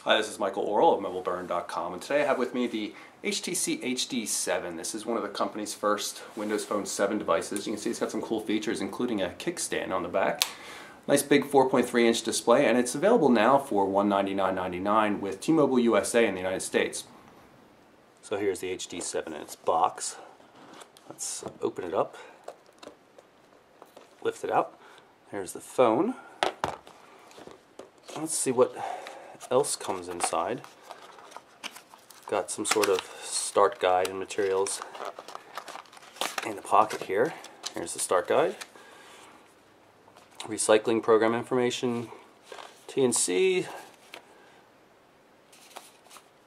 Hi, this is Michael Orrell of MobileBurn.com, and today I have with me the HTC HD7. This is one of the company's first Windows Phone 7 devices. You can see it's got some cool features, including a kickstand on the back. Nice big 4.3-inch display, and it's available now for $199.99 with T-Mobile USA in the United States. So here's the HD7 in its box. Let's open it up, lift it out. Here's the phone. Let's see what else comes inside. Got some sort of start guide and materials in the pocket here. Here's the start guide. Recycling program information, TNC,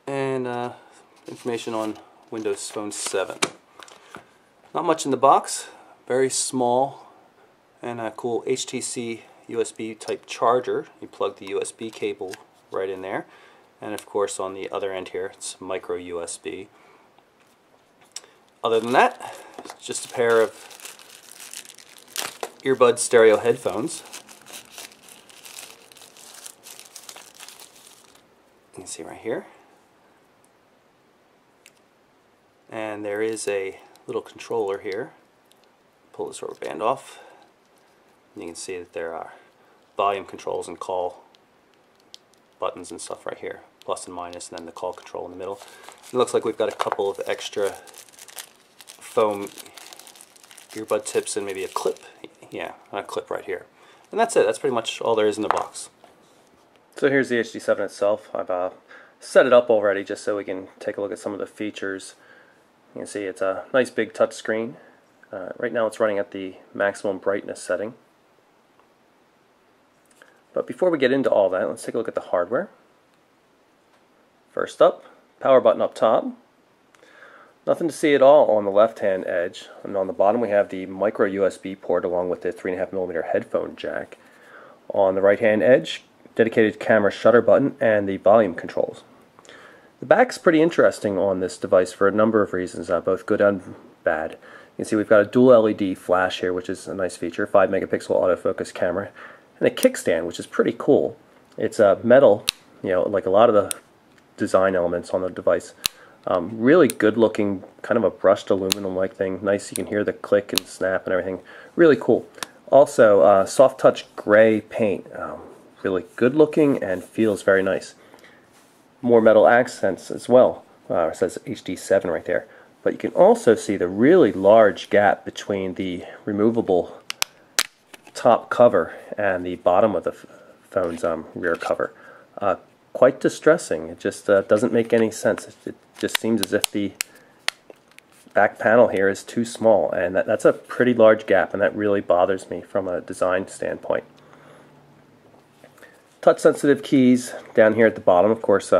and information on Windows Phone 7. Not much in the box, very small, and a cool HTC USB type charger. You plug the USB cable right in there, and of course on the other end here it's micro USB. Other than that, it's just a pair of earbud stereo headphones. You can see right here, and there is a little controller here. Pull this rubber band off, and you can see that there are volume controls and call buttons and stuff right here, plus and minus, and then the call control in the middle. It looks like we've got a couple of extra foam earbud tips and maybe a clip. Yeah, a clip right here. And that's it. That's pretty much all there is in the box. So here's the HD7 itself. I've set it up already just so we can take a look at some of the features. You can see it's a nice big touch screen. Right now it's running at the maximum brightness setting. But before we get into all that, let's take a look at the hardware. First up, power button up top. Nothing to see at all on the left-hand edge. And on the bottom we have the micro USB port along with the 3.5mm headphone jack. On the right-hand edge, dedicated camera shutter button and the volume controls. The back's pretty interesting on this device for a number of reasons, both good and bad. You can see we've got a dual LED flash here, which is a nice feature, 5-megapixel autofocus camera, and a kickstand, which is pretty cool. It's metal, you know, like a lot of the design elements on the device. Really good looking, kind of a brushed aluminum like thing. Nice, you can hear the click and snap and everything. Really cool. Also, soft touch gray paint. Really good looking and feels very nice. More metal accents as well. It says HD7 right there. But you can also see the really large gap between the removable top cover and the bottom of the phone's rear cover. Quite distressing. It just doesn't make any sense. It just seems as if the back panel here is too small, and that's a pretty large gap, and that really bothers me from a design standpoint. Touch sensitive keys down here at the bottom, of course,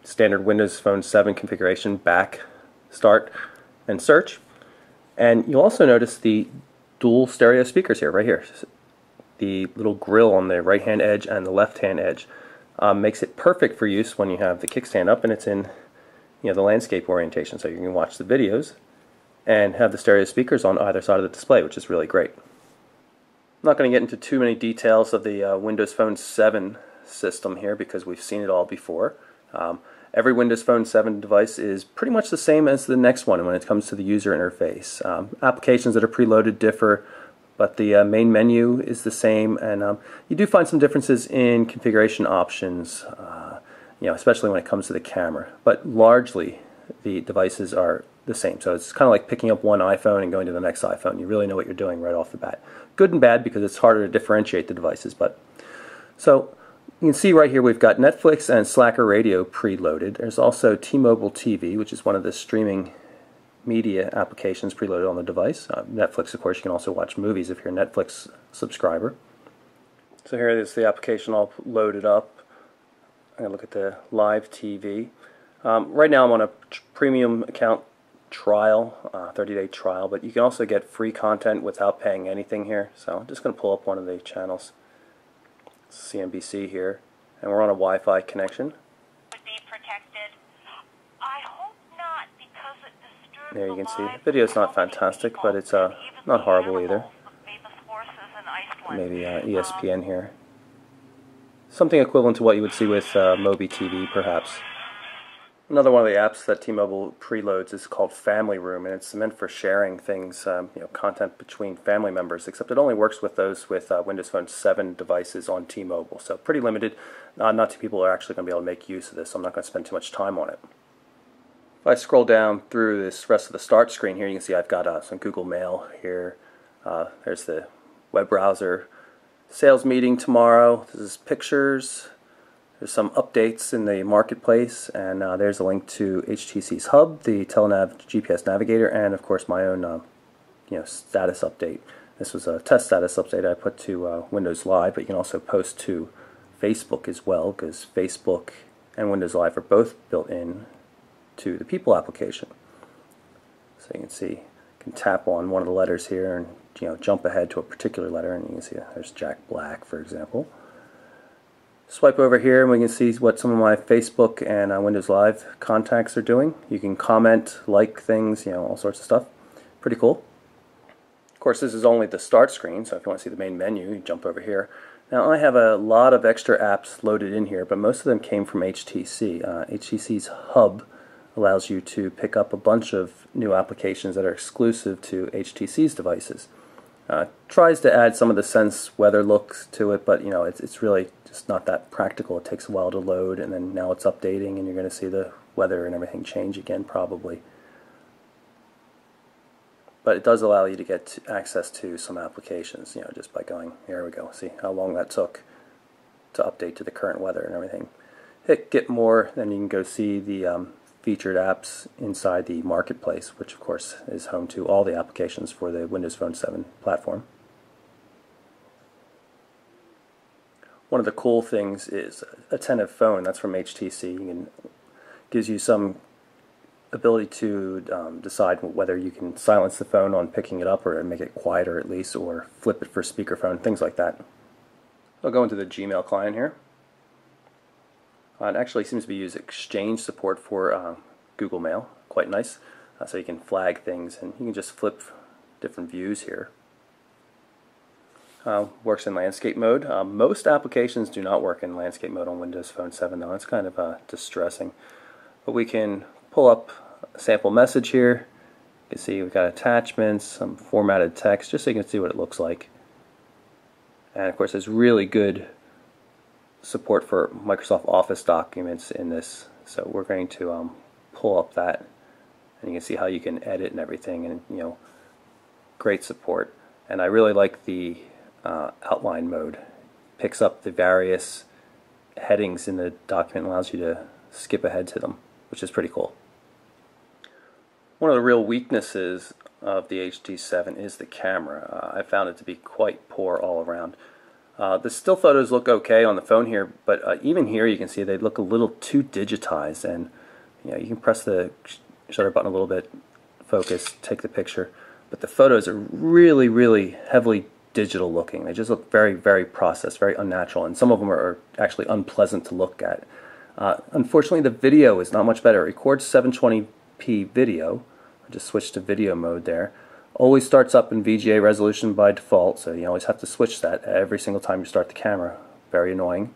standard Windows Phone 7 configuration, back, start, and search. And you'll also notice the dual stereo speakers here, right here. The little grill on the right hand edge and the left hand edge makes it perfect for use when you have the kickstand up and it's in, you know, the landscape orientation, so you can watch the videos and have the stereo speakers on either side of the display, which is really great. I'm not going to get into too many details of the Windows Phone 7 system here because we've seen it all before. Every Windows Phone 7 device is pretty much the same as the next one when it comes to the user interface. Applications that are preloaded differ, but the main menu is the same, and you do find some differences in configuration options, you know, especially when it comes to the camera. But largely, the devices are the same. So it's kind of like picking up one iPhone and going to the next iPhone. You really know what you're doing right off the bat. Good and bad because it's harder to differentiate the devices. But so you can see right here we've got Netflix and Slacker Radio preloaded. There's also T-Mobile TV, which is one of the streaming media applications preloaded on the device. Netflix, of course, you can also watch movies if you're a Netflix subscriber. So here is the application all loaded up. I'm going to look at the live TV. Right now I'm on a premium account trial, 30-day trial, but you can also get free content without paying anything here. So I'm just going to pull up one of the channels, CNBC here, and we're on a Wi-Fi connection. There you can see the video's not fantastic, but it's not horrible either. Maybe ESPN here. something equivalent to what you would see with Mobi TV, perhaps. Another one of the apps that T-Mobile preloads is called Family Room, and it's meant for sharing things, content between family members, except it only works with those with Windows Phone 7 devices on T-Mobile, so pretty limited. Not too people are actually going to be able to make use of this, so I'm not going to spend too much time on it. If I scroll down through this rest of the start screen here, you can see I've got some Google Mail here. There's the web browser, sales meeting tomorrow, this is pictures. There's some updates in the marketplace, and there's a link to HTC's Hub, the Telenav GPS Navigator, and of course my own status update. This was a test status update I put to Windows Live, but you can also post to Facebook as well, because Facebook and Windows Live are both built in to the People application. So you can see, you can tap on one of the letters here and jump ahead to a particular letter, and you can see there's Jack Black, for example. Swipe over here and we can see what some of my Facebook and Windows Live contacts are doing. You can comment, like things, all sorts of stuff. Pretty cool. Of course, this is only the start screen, so if you want to see the main menu, you jump over here. Now, I have a lot of extra apps loaded in here, but most of them came from HTC. HTC's Hub allows you to pick up a bunch of new applications that are exclusive to HTC's devices. Tries to add some of the Sense weather looks to it, but it's really just not that practical. It takes a while to load, and then now it's updating, and you're going to see the weather and everything change again probably. But it does allow you to get access to some applications, just by going, here we go, see how long that took to update to the current weather and everything. Hit Get More, then you can go see the featured apps inside the marketplace, which of course is home to all the applications for the Windows Phone 7 platform. One of the cool things is Attentive Phone. That's from HTC. Gives you some ability to decide whether you can silence the phone on picking it up or make it quieter at least, or flip it for speakerphone, things like that. I'll go into the Gmail client here. It actually seems to use Exchange support for Google Mail. Quite nice. So you can flag things, and you can just flip different views here. Works in landscape mode. Most applications do not work in landscape mode on Windows Phone 7 though. It's kind of distressing. But we can pull up a sample message here. You can see we've got attachments, some formatted text, just so you can see what it looks like. And of course there's really good support for Microsoft Office documents in this. So we're going to pull up that, and you can see how you can edit and everything, and great support. And I really like the outline mode. Picks up the various headings in the document and allows you to skip ahead to them, which is pretty cool. One of the real weaknesses of the HD7 is the camera. I found it to be quite poor all around. The still photos look okay on the phone here, but even here you can see they look a little too digitized, and you can press the shutter button a little bit, focus, take the picture, but the photos are really, really heavily digital looking. They just look very, very processed, very unnatural, and some of them are actually unpleasant to look at. Unfortunately, the video is not much better. It records 720p video. I just switched to video mode there. Always starts up in VGA resolution by default, so you always have to switch that every single time you start the camera. Very annoying.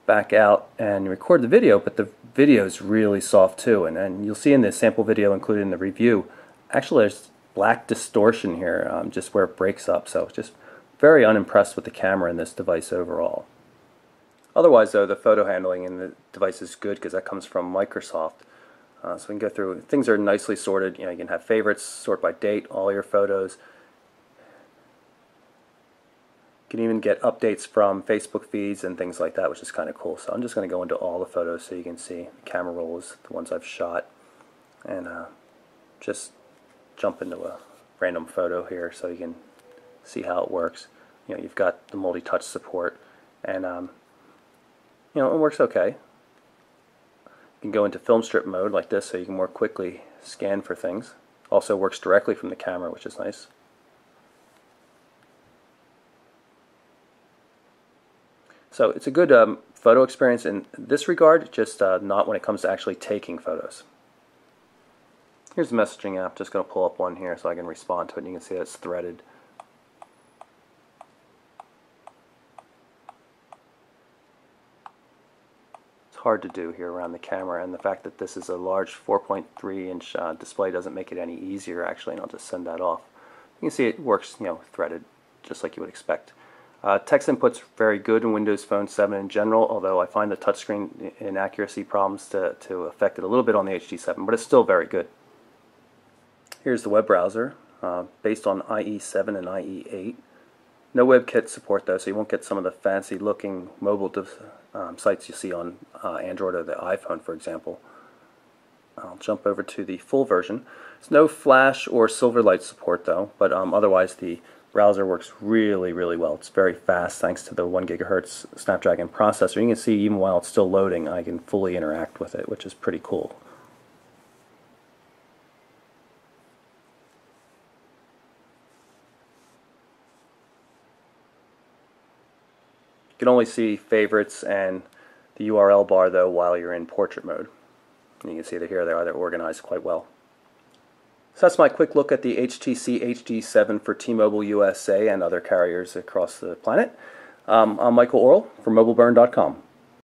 Back out and record the video, but the video is really soft too, and you'll see in the sample video included in the review, actually there's black distortion here, just where it breaks up, so just very unimpressed with the camera in this device overall. Otherwise though, the photo handling in the device is good because that comes from Microsoft. So we can go through, things are nicely sorted. You can have favorites, sort by date, all your photos. You can even get updates from Facebook feeds and things like that, which is kind of cool. So I'm just going to go into all the photos so you can see the camera rolls, the ones I've shot, and just jump into a random photo here so you can see how it works. You've got the multi-touch support, and it works okay. You can go into film strip mode like this so you can more quickly scan for things. Also works directly from the camera, which is nice. So it's a good photo experience in this regard, just not when it comes to actually taking photos. Here's the messaging app. Just going to pull up one here so I can respond to it, and you can see that it's threaded. hard to do here around the camera, and the fact that this is a large 4.3-inch display doesn't make it any easier actually, and I'll just send that off. You can see it works, threaded just like you would expect. Text input's very good in Windows Phone 7 in general, although I find the touchscreen inaccuracy problems to affect it a little bit on the HD7, but it's still very good. Here's the web browser, based on IE7 and IE8. No WebKit support though, so you won't get some of the fancy looking mobile sites you see on Android or the iPhone, for example. I'll jump over to the full version. There's no Flash or Silverlight support though, but otherwise the browser works really well. It's very fast thanks to the 1 gigahertz Snapdragon processor. You can see even while it's still loading, I can fully interact with it, which is pretty cool. You can only see favorites and the URL bar though while you're in portrait mode. And you can see that here they're organized quite well. So that's my quick look at the HTC HD7 for T-Mobile USA and other carriers across the planet. I'm Michael Orrell from MobileBurn.com.